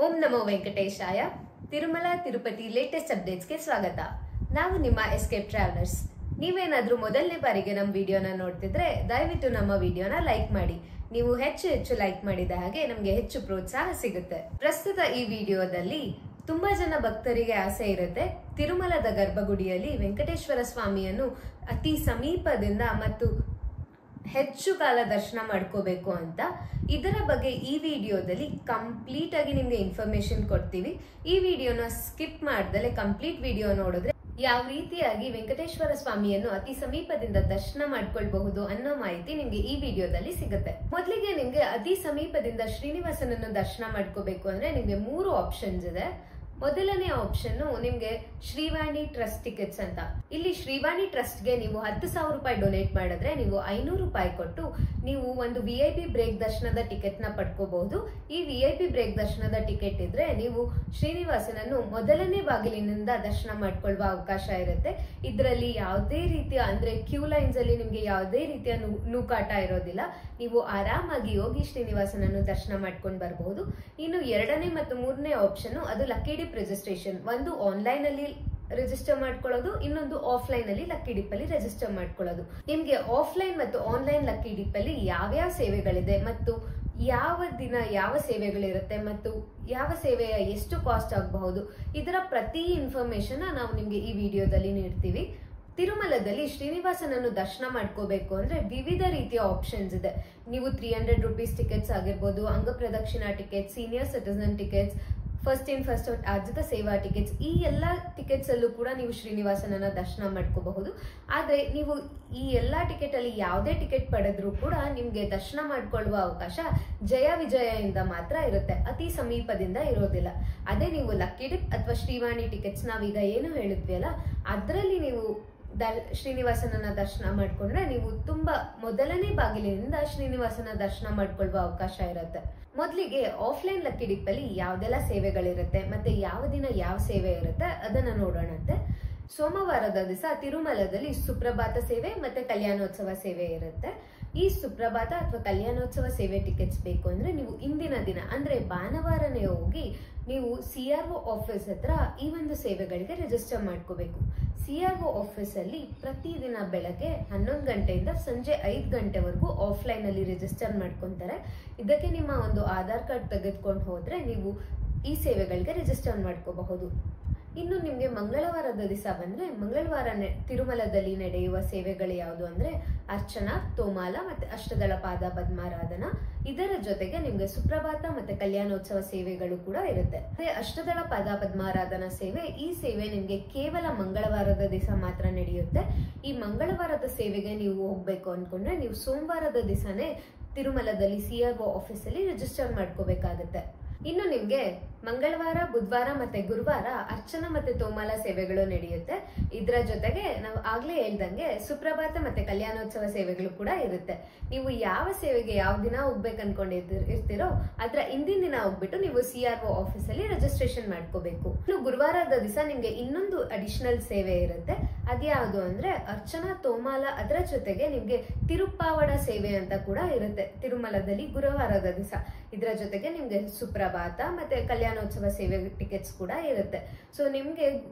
ಓಂ ನಮೋ ವೆಂಕಟೇಶಾಯ. Tirumala Tirupati latest ಅಪ್ಡೇಟ್ಸ್ಗೆ ಸ್ವಾಗತ. ನಾವು ನಿಮ್ಮ ಎಸ್ಕೇಪ್ ಟ್ರಾವೆಲರ್ಸ್. ನೀವೇನಾದ್ರೂ ಮೊದಲನೇ ಬಾರಿಗೆ ನಮ್ಮ ವಿಡಿಯೋನ ನೋಡ್ತಿದ್ರೆ ದಯವಿಟ್ಟು ನಮ್ಮ ವಿಡಿಯೋನ ಲೈಕ್ ಮಾಡಿ. ನೀವು ಹೆಚ್ಚು ಲೈಕ್ ಮಾಡಿದ ಹಾಗೆ ನಮಗೆ ಹೆಚ್ಚು ಪ್ರೋತ್ಸಾಹ ಸಿಗುತ್ತೆ. ಪ್ರಸ್ತುತ ಈ ವಿಡಿಯೋದಲ್ಲಿ ತುಂಬಾ ಜನ ಭಕ್ತರಿಗೆ ಆಸೆ ಇರುತ್ತೆ ತಿರುಮಲದ ಗರ್ಭಗುಡಿಯಲ್ಲಿ ವೆಂಕಟೇಶ್ವರ ಸ್ವಾಮಿಯನ್ನು ಅತಿ ಸಮೀಪದಿಂದ ಮತ್ತು ಹೆಚ್ಚು ಕಾಲ ದರ್ಶನ ಮಾಡ್ಕೋಬೇಕು ಅಂತ. ಇದರ ಬಗ್ಗೆ ಈ ವಿಡಿಯೋದಲ್ಲಿ ಕಂಪ್ಲೀಟ್ ಆಗಿ ನಿಮ್ಗೆ ಇನ್ಫಾರ್ಮೇಶನ್ ಕೊಡ್ತೀವಿ. ಈ ವಿಡಿಯೋನ ಸ್ಕಿಪ್ ಮಾಡ್ದಲೆ ಕಂಪ್ಲೀಟ್ ವಿಡಿಯೋ ನೋಡಿದ್ರೆ ಯಾವ ರೀತಿಯಾಗಿ ವೆಂಕಟೇಶ್ವರ ಸ್ವಾಮಿಯನ್ನು ಅತಿ ಸಮೀಪದಿಂದ ದರ್ಶನ ಮಾಡ್ಕೊಳ್ಬಹುದು ಅನ್ನೋ ಮಾಹಿತಿ ನಿಮ್ಗೆ ಈ ವಿಡಿಯೋದಲ್ಲಿ ಸಿಗುತ್ತೆ. ಮೊದಲಿಗೆ ನಿಮ್ಗೆ ಅತಿ ಸಮೀಪದಿಂದ ಶ್ರೀನಿವಾಸನನ್ನು ದರ್ಶನ ಮಾಡ್ಕೋಬೇಕು ಅಂದ್ರೆ ನಿಮ್ಗೆ 3 ಆಪ್ಷನ್ಸ್ ಇದೆ. ಮೊದಲನೇ ಆಪ್ಷನ್ ನಿಮ್ಗೆ ಶ್ರೀವಾಣಿ ಟ್ರಸ್ಟ್ ಟಿಕೆಟ್ಸ್ ಅಂತ. ಇಲ್ಲಿ ಶ್ರೀವಾಣಿ ಟ್ರಸ್ಟ್ಗೆ ನೀವು 10,000 ರೂಪಾಯಿ ಡೊನೇಟ್ ಮಾಡಿದ್ರೆ ನೀವು 500 ರೂಪಾಯಿ ಕೊಟ್ಟು ನೀವು ಒಂದು VIP ಬ್ರೇಕ್ ದರ್ಶನದ ಟಿಕೆಟ್ ನ ಪಡ್ಕೋಬಹುದು. ಈ VIP ಬ್ರೇಕ್ ದರ್ಶನದ ಟಿಕೆಟ್ ಇದ್ರೆ ನೀವು ಶ್ರೀನಿವಾಸನನ್ನು ಮೊದಲನೇ ಬಾಗಿಲಿನಿಂದ ದರ್ಶನ ಮಾಡ್ಕೊಳ್ಳುವ ಅವಕಾಶ ಇರುತ್ತೆ. ಇದರಲ್ಲಿ ಯಾವುದೇ ರೀತಿಯ ಅಂದ್ರೆ ಕ್ಯೂ ಲೈನ್ಸ್ ಅಲ್ಲಿ ನಿಮ್ಗೆ ಯಾವುದೇ ರೀತಿಯ ನೂಕಾಟ ಇರೋದಿಲ್ಲ. ನೀವು ಆರಾಮಾಗಿ ಹೋಗಿ ಶ್ರೀನಿವಾಸನನ್ನು ದರ್ಶನ ಮಾಡ್ಕೊಂಡು ಬರಬಹುದು. ಇನ್ನು ಎರಡನೇ ಮತ್ತು ಮೂರನೇ ಆಪ್ಷನ್ ಅದು ಲಕ್ಕಿ ಡಿಪ್ ರಿಜಿಸ್ಟ್ರೇಷನ್. ಒಂದು ಆನ್ಲೈನ್ ಅಲ್ಲಿ ರಿಜಿಸ್ಟರ್ ಮಾಡ್ಕೊಳ್ಳೋದು, ಇನ್ನೊಂದು ಆಫ್ಲೈನ್ ಅಲ್ಲಿ ಲಕ್ಕಿ ಡಿಪ್ ಅಲ್ಲಿ ರಿಜಿಸ್ಟರ್ ಮಾಡ್ಕೊಳ್ಳೋದು. ನಿಮ್ಗೆ ಆಫ್ಲೈನ್ ಮತ್ತು ಆನ್ಲೈನ್ ಲಕ್ಕಿ ಡಿಪ್ ಅಲ್ಲಿ ಯಾವ್ಯಾವ ಸೇವೆಗಳಿದೆ ಮತ್ತು ಯಾವ ದಿನ ಯಾವ ಸೇವೆಗಳಿರುತ್ತೆ ಮತ್ತು ಯಾವ ಸೇವೆಯ ಎಷ್ಟು ಕಾಸ್ಟ್ ಆಗಬಹುದು, ಇದರ ಪ್ರತಿ ಇನ್ಫಾರ್ಮೇಶನ್ ನಾವು ನಿಮ್ಗೆ ಈ ವಿಡಿಯೋದಲ್ಲಿ ನೀಡ್ತೀವಿ. ತಿರುಮಲದಲ್ಲಿ ಶ್ರೀನಿವಾಸನನ್ನು ದರ್ಶನ ಮಾಡ್ಕೋಬೇಕು ಅಂದ್ರೆ ವಿವಿಧ ರೀತಿಯ ಆಪ್ಷನ್ಸ್ ಇದೆ. ನೀವು 300 ರೂಪೀಸ್ ಟಿಕೆಟ್ಸ್ ಆಗಿರ್ಬೋದು, ಅಂಗ ಪ್ರದಕ್ಷಿಣಾ ticket, senior citizen tickets, first in first out ಆರ್ಜಿತ ಸೇವಾ ಟಿಕೆಟ್ಸ್, ಈ ಎಲ್ಲಾ ಟಿಕೆಟ್ಸ್ ಅಲ್ಲೂ ಕೂಡ ನೀವು ಶ್ರೀನಿವಾಸನನ್ನ ದರ್ಶನ ಮಾಡ್ಕೋಬಹುದು. ಆದ್ರೆ ನೀವು ಈ ಎಲ್ಲಾ ಟಿಕೆಟ್ ಅಲ್ಲಿ ಯಾವುದೇ ಟಿಕೆಟ್ ಪಡೆದ್ರೂ ಕೂಡ ನಿಮ್ಗೆ ದರ್ಶನ ಮಾಡ್ಕೊಳ್ಳುವ ಅವಕಾಶ ಜಯ ವಿಜಯದಿಂದ ಮಾತ್ರ ಇರುತ್ತೆ, ಅತಿ ಸಮೀಪದಿಂದ ಇರೋದಿಲ್ಲ. ಅದೇ ನೀವು ಲಕ್ಕಿ ಡಿಪ್ ಅಥವಾ ಶ್ರೀವಾಣಿ ಟಿಕೆಟ್ಸ್ ನಾವೀಗ ಏನು ಹೇಳಿದ್ವಿ ಅಲ್ಲ, ಅದರಲ್ಲಿ ನೀವು ಶ್ರೀನಿವಾಸನನ್ನ ದರ್ಶನ ಮಾಡ್ಕೊಂಡ್ರೆ ನೀವು ತುಂಬಾ ಮೊದಲನೇ ಬಾಗಿಲಿನಿಂದ ಶ್ರೀನಿವಾಸನ ದರ್ಶನ ಮಾಡ್ಕೊಳ್ಳುವ ಅವಕಾಶ ಇರುತ್ತೆ. ಮೊದಲಿಗೆ ಆಫ್ಲೈನ್ ಲಕ್ಕಿ ಡಿಪ್ ಅಲ್ಲಿ ಯಾವ್ದೆಲ್ಲ ಸೇವೆಗಳಿರುತ್ತೆ ಮತ್ತೆ ಯಾವ ದಿನ ಯಾವ ಸೇವೆ ಇರುತ್ತೆ ಅದನ್ನ ನೋಡೋಣಂತೆ. ಸೋಮವಾರದ ದಿವಸ ತಿರುಮಲದಲ್ಲಿ ಸುಪ್ರಭಾತ ಸೇವೆ ಮತ್ತೆ ಕಲ್ಯಾಣೋತ್ಸವ ಸೇವೆ ಇರುತ್ತೆ. ಈ ಸುಪ್ರಭಾತ ಅಥವಾ ಕಲ್ಯಾಣೋತ್ಸವ ಸೇವೆ ಟಿಕೆಟ್ಸ್ ಬೇಕು ಅಂದ್ರೆ ನೀವು ಇಂದಿನ ದಿನ ಅಂದ್ರೆ ಭಾನುವಾರನೇ ಹೋಗಿ ನೀವು CRO ಆಫೀಸ್ ಹತ್ರ ಈ ಒಂದು ಸೇವೆಗಳಿಗೆ ರಿಜಿಸ್ಟರ್ ಮಾಡ್ಕೋಬೇಕು. CRO ಆಫೀಸ್ ಅಲ್ಲಿ ಪ್ರತಿದಿನ ಬೆಳಗ್ಗೆ 11 ಗಂಟೆಯಿಂದ ಸಂಜೆ 5 ಗಂಟೆವರೆಗೂ ಆಫ್ಲೈನ್ ಅಲ್ಲಿ ರಿಜಿಸ್ಟರ್ ಮಾಡ್ಕೊಂತಾರೆ. ಇದಕ್ಕೆ ನಿಮ್ಮ ಒಂದು ಆಧಾರ್ ಕಾರ್ಡ್ ತೆಗೆದುಕೊಂಡು ಹೋದ್ರೆ ನೀವು ಈ ಸೇವೆಗಳಿಗೆ ರಿಜಿಸ್ಟರ್ ಮಾಡ್ಕೋಬಹುದು. ಇನ್ನು ನಿಮ್ಗೆ ಮಂಗಳವಾರದ ದಿವಸ ಬಂದ್ರೆ ಮಂಗಳವಾರ ತಿರುಮಲದಲ್ಲಿ ನಡೆಯುವ ಸೇವೆಗಳು ಯಾವುದು ಅಂದ್ರೆ ಅರ್ಚನಾ, ತೋಮಾಲ ಮತ್ತೆ ಅಷ್ಟದಳ ಪಾದ ಪದ್ಮಾರಾಧನಾ. ಇದರ ಜೊತೆಗೆ ನಿಮ್ಗೆ ಸುಪ್ರಭಾತ ಮತ್ತೆ ಕಲ್ಯಾಣೋತ್ಸವ ಸೇವೆಗಳು ಕೂಡ ಇರುತ್ತೆ. ಅದೇ ಅಷ್ಟದಳ ಪಾದ ಪದ್ಮಾರಾಧನಾ ಸೇವೆ, ಈ ಸೇವೆ ನಿಮ್ಗೆ ಕೇವಲ ಮಂಗಳವಾರದ ದಿವಸ ಮಾತ್ರ ನಡೆಯುತ್ತೆ. ಈ ಮಂಗಳವಾರದ ಸೇವೆಗೆ ನೀವು ಹೋಗ್ಬೇಕು ಅನ್ಕೊಂಡ್ರೆ ನೀವು ಸೋಮವಾರದ ದಿವಸನೇ ತಿರುಮಲದಲ್ಲಿ CRO ಆಫೀಸ್ ಅಲ್ಲಿ ರಿಜಿಸ್ಟರ್ ಮಾಡ್ಕೋಬೇಕಾಗತ್ತೆ. ಇನ್ನು ನಿಮ್ಗೆ ಮಂಗಳವಾರ, ಬುಧವಾರ ಮತ್ತೆ ಗುರುವಾರ ಅರ್ಚನಾ ಮತ್ತೆ ತೋಮಾಲ ಸೇವೆಗಳು ನಡೆಯುತ್ತೆ. ಇದರ ಜೊತೆಗೆ ನಾವು ಆಗ್ಲೇ ಹೇಳ್ದಂಗೆ ಸುಪ್ರಭಾತ ಮತ್ತೆ ಕಲ್ಯಾಣೋತ್ಸವ ಸೇವೆಗಳು ಕೂಡ ಇರುತ್ತೆ. ನೀವು ಯಾವ ಸೇವೆಗೆ ಯಾವ ದಿನ ಹೋಗ್ಬೇಕು ಅನ್ಕೊಂಡಿರ್ತೀರೋ ಅದ್ರ ಹಿಂದಿನ ದಿನ ಹೋಗ್ಬಿಟ್ಟು ನೀವು CRO ಆಫೀಸ್ ಅಲ್ಲಿ ರಿಜಿಸ್ಟ್ರೇಷನ್ ಮಾಡ್ಕೋಬೇಕು. ಇನ್ನು ಗುರುವಾರದ ದಿವಸ ನಿಮ್ಗೆ ಇನ್ನೊಂದು ಅಡಿಷನಲ್ ಸೇವೆ ಇರುತ್ತೆ. ಅದ್ಯಾವುದು ಅಂದ್ರೆ ಅರ್ಚನಾ, ತೋಮಾಲ, ಅದರ ಜೊತೆಗೆ ನಿಮ್ಗೆ ತಿರುಪ್ಪಾವಡ ಸೇವೆ ಅಂತ ಕೂಡ ಇರುತ್ತೆ ತಿರುಮಲದಲ್ಲಿ ಗುರುವಾರದ ದಿವಸ. ಇದರ ಜೊತೆಗೆ ನಿಮ್ಗೆ ಸುಪ್ರಭಾತ ಮತ್ತೆ ಕಲ್ಯಾಣೋತ್ಸವ ಸೇವೆ ಟಿಕೆಟ್ಸ್ ಕೂಡ ಇರುತ್ತೆ. ಸೊ ನಿಮ್ಗೆ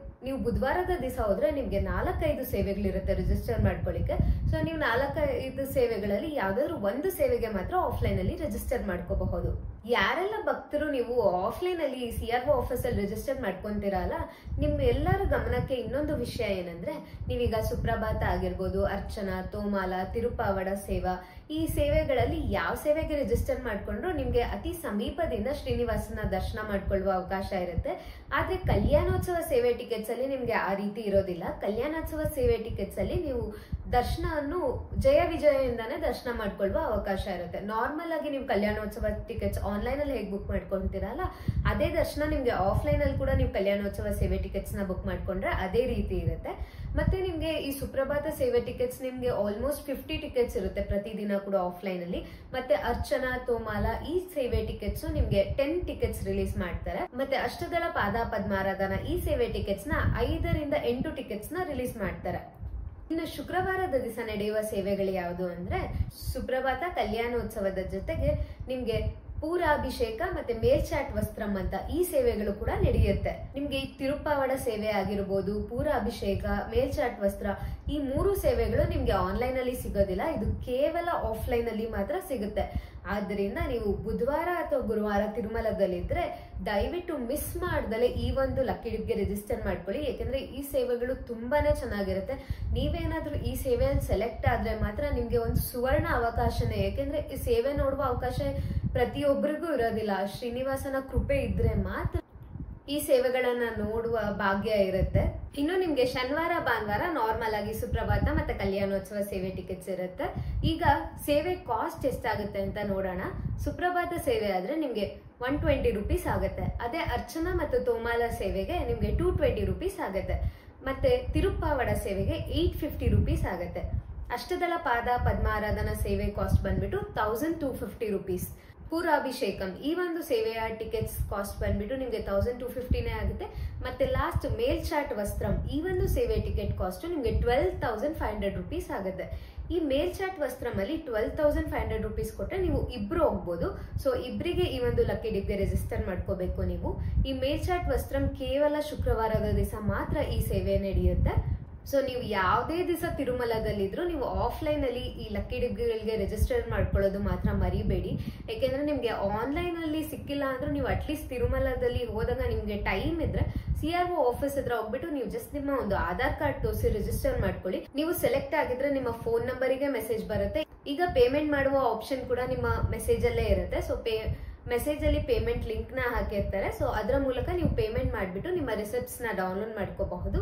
ನೀವು ಬುಧವಾರದ ದಿವಸ ಹೋದ್ರೆ ನಿಮ್ಗೆ 4-5 ಸೇವೆಗಳಿರುತ್ತೆ ರಿಜಿಸ್ಟರ್ ಮಾಡ್ಕೊಳ್ಳಿಕ್ಕೆ. ಸೊ ನೀವು 4-5 ಸೇವೆಗಳಲ್ಲಿ ಯಾವ್ದಾದ್ರು ಒಂದು ಸೇವೆಗೆ ಮಾತ್ರ ಆಫ್ಲೈನ್ ಅಲ್ಲಿ ರಿಜಿಸ್ಟರ್ ಮಾಡ್ಕೋಬಹುದು. ಯಾರೆಲ್ಲ ಭಕ್ತರು ನೀವು ಆಫ್ಲೈನ್ ಅಲ್ಲಿ CRO ಆಫೀಸ್ ಅಲ್ಲಿ ರಿಜಿಸ್ಟರ್ ಮಾಡ್ಕೊಂತೀರಲ್ಲ, ನಿಮ್ ಎಲ್ಲರ ಗಮನಕ್ಕೆ ಇನ್ನೊಂದು ವಿಷಯ ಏನಂದ್ರೆ ನೀವೀಗ ಸುಪ್ರಭಾತ ಆಗಿರ್ಬೋದು, ಅರ್ಚನಾ, ತೋಮಾಲ, ತಿರುಪಾವಡ ಸೇವಾ, ಈ ಸೇವೆಗಳಲ್ಲಿ ಯಾವ ಸೇವೆಗೆ ರಿಜಿಸ್ಟರ್ ಮಾಡ್ಕೊಂಡ್ರು ನಿಮ್ಗೆ ಅತಿ ಸಮೀಪದಿಂದ ಶ್ರೀನಿವಾಸನ ದರ್ಶನ ಮಾಡ್ಕೊಳ್ಳುವ ಅವಕಾಶ ಇರುತ್ತೆ. ಆದ್ರೆ ಕಲ್ಯಾಣೋತ್ಸವ ಸೇವೆ ಟಿಕೆಟ್ಸ್ ಅಲ್ಲಿ ನಿಮ್ಗೆ ಆ ರೀತಿ ಇರೋದಿಲ್ಲ. ಕಲ್ಯಾಣೋತ್ಸವ ಸೇವೆ ಟಿಕೆಟ್ಸ್ ಅಲ್ಲಿ ನೀವು ದರ್ಶನವನ್ನು ಜಯ ವಿಜಯದಿಂದಾನೇ ದರ್ಶನ ಮಾಡ್ಕೊಳ್ಳುವ ಅವಕಾಶ ಇರುತ್ತೆ. ನಾರ್ಮಲ್ ಆಗಿ ನೀವು ಕಲ್ಯಾಣೋತ್ಸವ ಟಿಕೆಟ್ಸ್ ಆನ್ಲೈನ್ ಅಲ್ಲಿ ಹೇಗೆ ಬುಕ್ ಮಾಡ್ಕೊಂತೀರಲ್ಲ, ಅದೇ ದರ್ಶನ ನಿಮ್ಗೆ ಆಫ್ಲೈನ್ ಅಲ್ಲಿ ಕೂಡ ನೀವು ಕಲ್ಯಾಣೋತ್ಸವ ಸೇವೆ ಟಿಕೆಟ್ಸ್ ನ ಬುಕ್ ಮಾಡ್ಕೊಂಡ್ರೆ ಅದೇ ರೀತಿ ಇರುತ್ತೆ. ಮತ್ತೆ ನಿಮ್ಗೆ ಈ ಸುಪ್ರಭಾತ ಸೇವೆ ಟಿಕೆಟ್ಸ್ ನಿಮ್ಗೆ ಆಲ್ಮೋಸ್ಟ್ 50 ಟಿಕೆಟ್ಸ್ ಇರುತ್ತೆ ಪ್ರತಿದಿನ ಕೂಡ ಆಫ್ಲೈನ್ ಅಲ್ಲಿ. ಮತ್ತೆ ಅರ್ಚನಾ, ತೋಮಾಲ ಈ ಸೇವೆ ಟಿಕೆಟ್ಸ್ ನಿಮ್ಗೆ 10 ಟಿಕೆಟ್ಸ್ ರಿಲೀಸ್ ಮಾಡ್ತಾರೆ. ಮತ್ತೆ ಅಷ್ಟದಳ ಪಾದ ಪದ್ಮಾರಾಧನಾ ಈ ಸೇವೆ ಟಿಕೆಟ್ಸ್ ನ 5ರಿಂದ 8 ಟಿಕೆಟ್ಸ್ ನ ರಿಲೀಸ್ ಮಾಡ್ತಾರೆ. ಇನ್ನು ಶುಕ್ರವಾರದ ದಿವಸ ನಡೆಯುವ ಸೇವೆಗಳು ಯಾವುದು ಅಂದ್ರೆ ಸುಪ್ರಭಾತ ಕಲ್ಯಾಣೋತ್ಸವದ ಜೊತೆಗೆ ನಿಮ್ಗೆ ಪೂರಾಭಿಷೇಕ ಮತ್ತೆ ಮೇಲ್ಚಾಟ್ ವಸ್ತ್ರಂ ಅಂತ ಈ ಸೇವೆಗಳು ಕೂಡ ನಡೆಯುತ್ತೆ. ನಿಮ್ಗೆ ಈ ತಿರುಪ್ಪಾವಡ ಸೇವೆ ಆಗಿರ್ಬೋದು, ಪೂರಾಭಿಷೇಕ, ಮೇಲ್ಚಾಟ್ ವಸ್ತ್ರ ಈ 3 ಸೇವೆಗಳು ನಿಮ್ಗೆ ಆನ್ಲೈನ್ ಅಲ್ಲಿ ಸಿಗೋದಿಲ್ಲ. ಇದು ಕೇವಲ ಆಫ್ಲೈನ್ ಅಲ್ಲಿ ಮಾತ್ರ ಸಿಗುತ್ತೆ. ಆದ್ದರಿಂದ ನೀವು ಬುಧವಾರ ಅಥವಾ ಗುರುವಾರ ತಿರುಮಲದಲ್ಲಿದ್ರೆ ದಯವಿಟ್ಟು ಮಿಸ್ ಮಾಡ್ದಲೆ ಈ ಒಂದು ಲಕ್ಕಿ ಡಿಪ್ಗೆ ರಿಜಿಸ್ಟರ್ ಮಾಡ್ಕೊಳ್ಳಿ. ಯಾಕಂದ್ರೆ ಈ ಸೇವೆಗಳು ತುಂಬಾನೇ ಚೆನ್ನಾಗಿರುತ್ತೆ. ನೀವೇನಾದ್ರೂ ಈ ಸೇವೆಯನ್ನು ಸೆಲೆಕ್ಟ್ ಆದ್ರೆ ಮಾತ್ರ ನಿಮ್ಗೆ ಒಂದು ಸುವರ್ಣ ಅವಕಾಶನೇ. ಯಾಕೆಂದ್ರೆ ಈ ಸೇವೆ ನೋಡುವ ಅವಕಾಶ ಪ್ರತಿಯೊಬ್ಬರಿಗೂ ಇರೋದಿಲ್ಲ. ಶ್ರೀನಿವಾಸನ ಕೃಪೆ ಇದ್ರೆ ಮಾತ್ರ ಈ ಸೇವೆಗಳನ್ನ ನೋಡುವ ಭಾಗ್ಯ ಇರುತ್ತೆ. ಇನ್ನು ನಿಮ್ಗೆ ಶನಿವಾರ ಭಾನುವಾರ ನಾರ್ಮಲ್ ಆಗಿ ಸುಪ್ರಭಾತ ಮತ್ತೆ ಕಲ್ಯಾಣೋತ್ಸವ ಸೇವೆ ಟಿಕೆಟ್ಸ್ ಇರುತ್ತೆ. ಈಗ ಸೇವೆ ಕಾಸ್ಟ್ ಎಷ್ಟಾಗುತ್ತೆ ಅಂತ ನೋಡೋಣ. ಸುಪ್ರಭಾತ ಸೇವೆ ಆದ್ರೆ ನಿಮ್ಗೆ 120 ರೂಪೀಸ್ ಆಗುತ್ತೆ. ಅದೇ ಅರ್ಚನಾ ಮತ್ತು ತೋಮಾಲ ಸೇವೆಗೆ ನಿಮ್ಗೆ 220 ರೂಪೀಸ್ ಆಗುತ್ತೆ. ಮತ್ತೆ ತಿರುಪ್ಪಾವಡ ಸೇವೆಗೆ 850 ರೂಪೀಸ್ ಆಗುತ್ತೆ. ಅಷ್ಟದಳ ಪಾದ ಪದ್ಮಾರಾಧನಾ ಸೇವೆ ಕಾಸ್ಟ್ ಬಂದ್ಬಿಟ್ಟು 1250 ರೂಪೀಸ್. ಪೂರಾಭಿಷೇಕಂ ಈ ಒಂದು ಸೇವೆಯ ಟಿಕೆಟ್ಸ್ ಕಾಸ್ಟ್ ಬಂದ್ಬಿಟ್ಟು ನಿಮ್ಗೆ 1250ನೇ ಆಗುತ್ತೆ. ಮತ್ತೆ ಲಾಸ್ಟ್ ಮೇಲ್ಚಾಟ್ ವಸ್ತ್ರಂ ಈ ಒಂದು ಸೇವೆ ಟಿಕೆಟ್ ಕಾಸ್ಟ್ ನಿಮ್ಗೆ 12,500 ರೂಪೀಸ್ ಆಗುತ್ತೆ. ಈ ಮೇಲ್ಚಾಟ್ ವಸ್ತ್ರಂ ಅಲ್ಲಿ 12,500 ರೂಪೀಸ್ ಕೊಟ್ಟರೆ ನೀವು ಇಬ್ರು ಹೋಗ್ಬೋದು. ಸೊ ಇಬ್ರಿಗೆ ಈ ಒಂದು ಲಕ್ಕಿ ಡಿಪ್ಗೆ ರಿಜಿಸ್ಟರ್ ಮಾಡ್ಕೋಬೇಕು ನೀವು. ಈ ಮೇಲ್ಚಾಟ್ ವಸ್ತ್ರಂ ಕೇವಲ ಶುಕ್ರವಾರದ ದಿವಸ ಮಾತ್ರ ಈ ಸೇವೆ ನಡೆಯುತ್ತೆ. ಸೊ ನೀವು ಯಾವುದೇ ದಿವಸ ತಿರುಮಲದಲ್ಲಿದ್ರು ನೀವು ಆಫ್ಲೈನ್ ಅಲ್ಲಿ ಈ ಲಕ್ಕಿ ಡಿಪ್ಗಳಿಗೆ ರಿಜಿಸ್ಟರ್ ಮಾಡ್ಕೊಳ್ಳೋದು ಮಾತ್ರ ಮರಿಬೇಡಿ. ಯಾಕೆಂದ್ರೆ ನಿಮ್ಗೆ ಆನ್ಲೈನ್ ಅಲ್ಲಿ ಸಿಕ್ಕಿಲ್ಲ ಅಂದ್ರೂ ನೀವು ಅಟ್ಲೀಸ್ಟ್ ತಿರುಮಲದಲ್ಲಿ ಹೋದಾಗ ನಿಮ್ಗೆ ಟೈಮ್ ಇದ್ರೆ CRO ಆಫೀಸ್ ಹತ್ರ ಹೋಗ್ಬಿಟ್ಟು ನೀವು ಜಸ್ಟ್ ನಿಮ್ಮ ಒಂದು ಆಧಾರ್ ಕಾರ್ಡ್ ತೋರಿಸಿ ರಿಜಿಸ್ಟರ್ ಮಾಡ್ಕೊಳ್ಳಿ. ನೀವು ಸೆಲೆಕ್ಟ್ ಆಗಿದ್ರೆ ನಿಮ್ಮ ಫೋನ್ ನಂಬರಿಗೆ ಮೆಸೇಜ್ ಬರುತ್ತೆ. ಈಗ ಪೇಮೆಂಟ್ ಮಾಡುವ ಆಪ್ಷನ್ ಕೂಡ ನಿಮ್ಮ ಮೆಸೇಜ್ ಅಲ್ಲೇ ಇರುತ್ತೆ. ಸೊ ಮೆಸೇಜ್ ಅಲ್ಲಿ ಪೇಮೆಂಟ್ ಲಿಂಕ್ ನ ಹಾಕಿರ್ತಾರೆ. ಸೊ ಅದರ ಮೂಲಕ ನೀವು ಪೇಮೆಂಟ್ ಮಾಡಿಬಿಟ್ಟು ನಿಮ್ಮ ರಿಸಿಪ್ಟ್ಸ್ ನ ಡೌನ್ಲೋಡ್ ಮಾಡ್ಕೋಬಹುದು.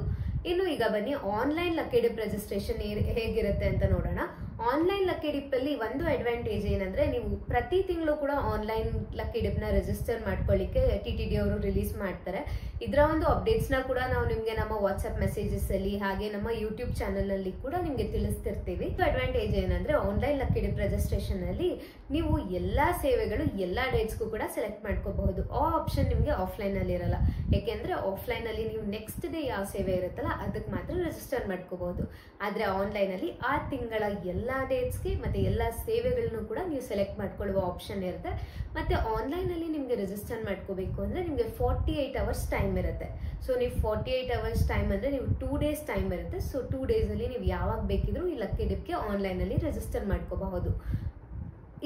ಇನ್ನು ಈಗ ಬನ್ನಿ ಆನ್ಲೈನ್ ಲಕ್ಕಿ ಡಿಪ್ ರಿಜಿಸ್ಟ್ರೇಷನ್ ಹೇಗಿರುತ್ತೆ ಅಂತ ನೋಡೋಣ. ಆನ್ಲೈನ್ ಲಕ್ಕಿ ಡಿಪ್ ಅಲ್ಲಿ ಒಂದು ಅಡ್ವಾಂಟೇಜ್ ಏನಂದ್ರೆ ನೀವು ಪ್ರತಿ ತಿಂಗಳು ಕೂಡ ಆನ್ಲೈನ್ ಲಕ್ಕಿ ಡಿಪ್ ನ ರಿಜಿಸ್ಟರ್ ಮಾಡ್ಕೊಳ್ಳಿಕ್ಕೆ TTD ಅವರು ರಿಲೀಸ್ ಮಾಡ್ತಾರೆ. ಇದರ ಒಂದು ಅಪ್ಡೇಟ್ಸ್ ನ ಕೂಡ ನಾವು ನಿಮ್ಗೆ ನಮ್ಮ ವಾಟ್ಸ್ಆಪ್ ಮೆಸೇಜಸ್ ಅಲ್ಲಿ ಹಾಗೆ ನಮ್ಮ ಯೂಟ್ಯೂಬ್ ಚಾನೆಲ್ ನಲ್ಲಿ ಕೂಡ ನಿಮ್ಗೆ ತಿಳಿಸ್ತಿರ್ತೀವಿ. ಅಡ್ವಾಂಟೇಜ್ ಏನಂದ್ರೆ ಆನ್ಲೈನ್ ಲಕ್ಕಿ ಡಿಪ್ ರಿಜಿಸ್ಟ್ರೇಷನ್ ಅಲ್ಲಿ ನೀವು ಎಲ್ಲಾ ಸೇವೆಗಳು ಎಲ್ಲಾ ಡೇಟ್ಸ್ಗೂ ಕೂಡ ಸೆಲೆಕ್ಟ್ ಮಾಡ್ಕೋಬಹುದು. ಆ ಆಪ್ಷನ್ ನಿಮ್ಗೆ ಆಫ್ಲೈನ್ ಅಲ್ಲಿ ಇರಲ್ಲ. ಯಾಕೆಂದ್ರೆ ಆಫ್ಲೈನ್ ಅಲ್ಲಿ ನೀವು ನೆಕ್ಸ್ಟ್ ಡೇ ಯಾವ ಸೇವೆ ಇರುತ್ತಲ್ಲ ಅದಕ್ಕೆ ಮಾತ್ರ ರಿಜಿಸ್ಟರ್ ಮಾಡ್ಕೋಬಹುದು. ಆದ್ರೆ ಆನ್ಲೈನ್ ಅಲ್ಲಿ ಆ ತಿಂಗಳ ಎಲ್ಲಾ ಡೇಟ್ಸ್ಗೆ ಮತ್ತೆ ಎಲ್ಲಾ ಸೇವೆಗಳನ್ನು ಕೂಡ ನೀವು ಸೆಲೆಕ್ಟ್ ಮಾಡ್ಕೊಳ್ಳುವ ಆಪ್ಷನ್ ಇರುತ್ತೆ. ಮತ್ತೆ ಆನ್ಲೈನ್ ಅಲ್ಲಿ ನಿಮ್ಗೆ ರಿಜಿಸ್ಟರ್ ಮಾಡ್ಕೋಬೇಕು ಅಂದ್ರೆ ನಿಮ್ಗೆ 48 ಅವರ್ಸ್ ಟೈಮ್ ಇರುತ್ತೆ. ಸೊ ನೀವು 48 ಅವರ್ಸ್ ಟೈಮ್ ಅಂದ್ರೆ ನೀವು 2 ಡೇಸ್ ಟೈಮ್ ಇರುತ್ತೆ. ಸೊ 2 ಡೇಸ್ ಅಲ್ಲಿ ನೀವು ಯಾವಾಗ ಬೇಕಿದ್ರು ಈ ಲಕ್ಕಿ ಡಿಪ್ಗೆ ಆನ್ಲೈನ್ ಅಲ್ಲಿ ರಿಜಿಸ್ಟರ್ ಮಾಡ್ಕೋಬಹುದು.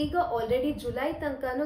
ಈಗ ಆಲ್ರೆಡಿ ಜುಲೈ ತನಕನೂ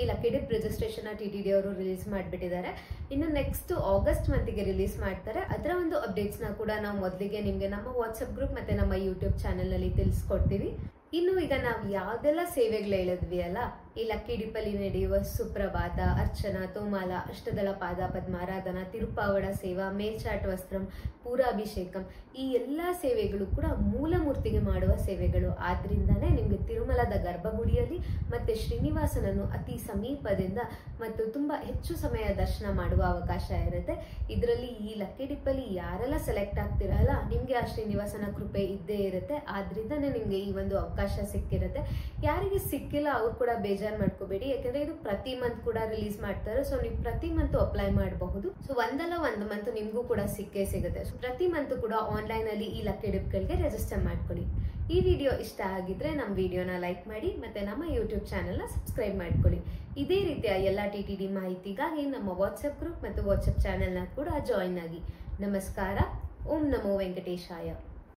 ಈ ಲಕ್ಕಿ ಡಿಪ್ ರಿಜಿಸ್ಟ್ರೇಷನ್ TTD ಅವರು ರಿಲೀಸ್ ಮಾಡಿಬಿಟ್ಟಿದ್ದಾರೆ. ಇನ್ನು ನೆಕ್ಸ್ಟ್ ಆಗಸ್ಟ್ ಮಂತಿಗೆ ರಿಲೀಸ್ ಮಾಡ್ತಾರೆ. ಅದರ ಒಂದು ಅಪ್ಡೇಟ್ಸ್ ನ ಕೂಡ ನಾವು ಮೊದಲಿಗೆ ನಿಮ್ಗೆ ನಮ್ಮ ವಾಟ್ಸ್ಆಪ್ ಗ್ರೂಪ್ ಮತ್ತೆ ನಮ್ಮ ಯೂಟ್ಯೂಬ್ ಚಾನೆಲ್ ನಲ್ಲಿ ತಿಳಿಸ್ಕೊಡ್ತೀವಿ. ಇನ್ನು ಈಗ ನಾವು ಯಾವ್ದೆಲ್ಲ ಸೇವೆಗಳು ಹೇಳಿದ್ವಿ ಅಲ್ಲ, ಈ ಲಕ್ಕಿ ಡಿಪ್ ಅಲ್ಲಿ ನಡೆಯುವ ಸುಪ್ರಭಾತ, ಅರ್ಚನಾ, ತೋಮಾಲ, ಅಷ್ಟದಳ ಪಾದ ಪದ್ಮಾರಾಧನಾ, ತಿರುಪ್ಪಾವಡ ಸೇವಾ, ಮೇಲ್ಚಾಟ್ ವಸ್ತ್ರಂ, ಪೂರಾಭಿಷೇಕಂ ಈ ಎಲ್ಲಾ ಸೇವೆಗಳು ಕೂಡ ಮೂಲ ಮೂರ್ತಿಗೆ ಮಾಡುವ ಸೇವೆಗಳು. ಆದ್ರಿಂದಾನೇ ನಿಮ್ಗೆ ತಿರುಮಲದ ಗರ್ಭಗುಡಿಯಲ್ಲಿ ಮತ್ತೆ ಶ್ರೀನಿವಾಸನನ್ನು ಅತಿ ಸಮೀಪದಿಂದ ಮತ್ತು ತುಂಬಾ ಹೆಚ್ಚು ಸಮಯ ದರ್ಶನ ಮಾಡುವ ಅವಕಾಶ ಇರುತ್ತೆ. ಇದರಲ್ಲಿ ಈ ಲಕ್ಕಿ ಡಿಪ್ ಅಲ್ಲಿ ಯಾರೆಲ್ಲ ಸೆಲೆಕ್ಟ್ ಆಗ್ತಿರಲ್ಲ ನಿಮ್ಗೆ ಆ ಶ್ರೀನಿವಾಸನ ಕೃಪೆ ಇದ್ದೇ ಇರುತ್ತೆ. ಆದ್ರಿಂದಾನೇ ನಿಮ್ಗೆ ಈ ಒಂದು ಅವಕಾಶ ಸಿಕ್ಕಿರುತ್ತೆ. ಯಾರಿಗೆ ಸಿಕ್ಕಿಲ್ಲ ಅವ್ರು ಕೂಡ ಬೇಜಾರ್ ಮಾಡ್ಕೋಬೇಡಿ. ಯಾಕಂದ್ರೆ ಇದು ಪ್ರತಿ ಮಂತ್ ಕೂಡ ರಿಲೀಸ್ ಮಾಡ್ತಾರೆ. ಸೊ ನೀವು ಪ್ರತಿ ಮಂತ್ ಅಪ್ಲೈ ಮಾಡಬಹುದು. ಸೊ ಒಂದಲ್ಲ ಒಂದು ಮಂತ್ ನಿಮ್ಗೂ ಕೂಡ ಸಿಕ್ಕೇ ಸಿಗುತ್ತೆ. ಸೊ ಪ್ರತಿ ಮಂತ್ ಕೂಡ ಆನ್ಲೈನ್ ಅಲ್ಲಿ ಈ ಲಕ್ಕಿ ಡಿಪ್ ಗಳಿಗೆ ರಿಜಿಸ್ಟರ್ ಮಾಡ್ಕೊಳ್ಳಿ. ಈ ವಿಡಿಯೋ ಇಷ್ಟ ಆಗಿದ್ರೆ ನಮ್ಮ ವಿಡಿಯೋನ ಲೈಕ್ ಮಾಡಿ ಮತ್ತೆ ನಮ್ಮ ಯೂಟ್ಯೂಬ್ ಚಾನೆಲ್ ನ ಸಬ್ಸ್ಕ್ರೈಬ್ ಮಾಡ್ಕೊಳ್ಳಿ. ಇದೇ ರೀತಿಯ ಎಲ್ಲ TTD ಮಾಹಿತಿಗಾಗಿ ನಮ್ಮ ವಾಟ್ಸ್ಆಪ್ ಗ್ರೂಪ್ ಮತ್ತು ವಾಟ್ಸ್ಆಪ್ ಚಾನೆಲ್ ನ ಕೂಡ ಜಾಯಿನ್ ಆಗಿ. ನಮಸ್ಕಾರ. ಓಂ ನಮೋ ವೆಂಕಟೇಶಾಯ.